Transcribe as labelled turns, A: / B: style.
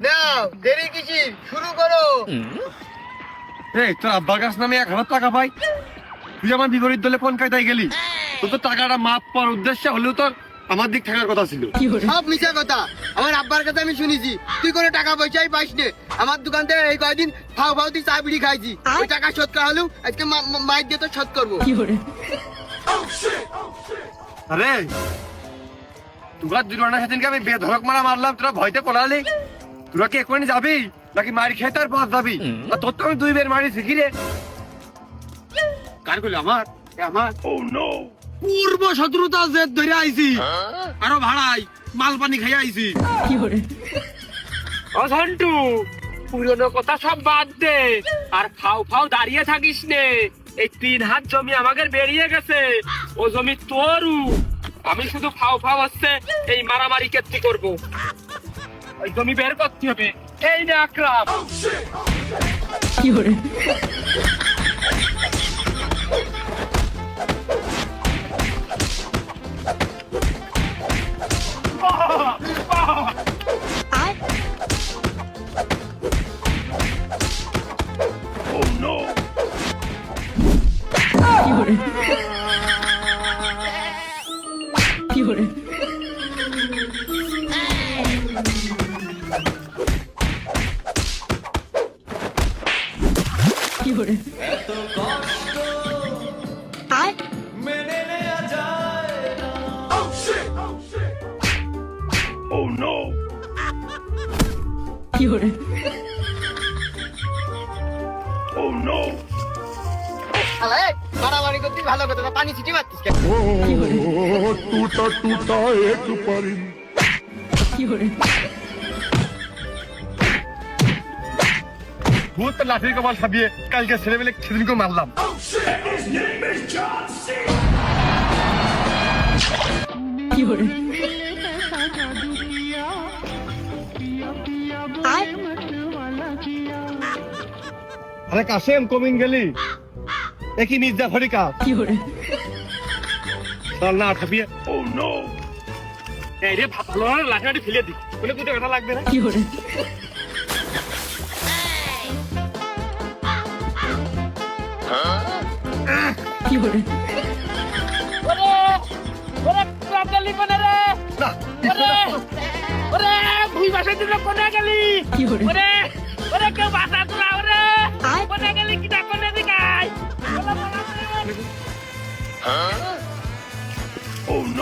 A: নাও দেরি কিসি, শুরু করো।
B: এই তোর আব্বার কাছ নামে 1000 টাকা পাই, তুই আমার বিপরীত দলে কোন কায়দায় গেলি? তোর তো টাকাটা মাপ পাওয়ার উদ্দেশ্যে হলেও তোর আমার দিক থাকার কথা ছিল।
A: সব মিছা কথা, আমার আব্বার কাছে আমি শুনেছি তুই কোনো টাকা পয়সাই পাইস নে। আমার দোকান থেকে এই কয়দিন ফাও ফাও তুই চা বিড়ি খাইছি, ওই টাকা শোধ করা হলেও আজকে মাইক দিয়ে তো শোধ করবো।
B: আরে তোরা দুজনের সেদিনকে আমি বেধড়ক মারা মারলাম, তোরা ভয়তে পড়ালি। তোরা কি এখনই যাবি নাকি মার খেয়ে তার পথ যাবি? আর তোর তো আমি 2 বের মারি শিখি রে। কার করলি? আমার আমার পূর্ব শত্রুতা জেদ ধরে আইছি, আরো ভাড়াই মাল পানি খাই আইছি।
C: ও ঝন্টু, পুরনো কথা সব বাদ দে আর ফাও ফাও দাঁড়িয়ে থাকিস নে। এই 3 হাত জমি আমাদের বেরিয়ে গেছে, ও জমি তোরু। আমি শুধু ফাও ফাও হচ্ছে এই মারামারি কেত্তি করবো, ওই জমি বের করতে হবে। এই না আকরাম,
A: মারামারি করতে ভালো কথা না, পানি ছিটি মারতিস কেন?
D: टूटा टूटा एक परिंद
B: ভূত তো লাঠির কপাল খাবিয়ে কালকে ছেলেবেলে সেদিনকে মারলাম। আরে কাশেম, কমিং গেলি একই মির্জা ফরিকা চল না খাবিয়ে।
C: এই রে ভালো লাঠি ফেলে দি, বলে দুটো কথা লাগবে না।
B: না,
C: ওরে ভুই বাসা দিল কোনে গেলি? ওরে ওরে কেউ বাসা তোরা, ওরে কোনে গেলি? কিটা কোনে দিকাই?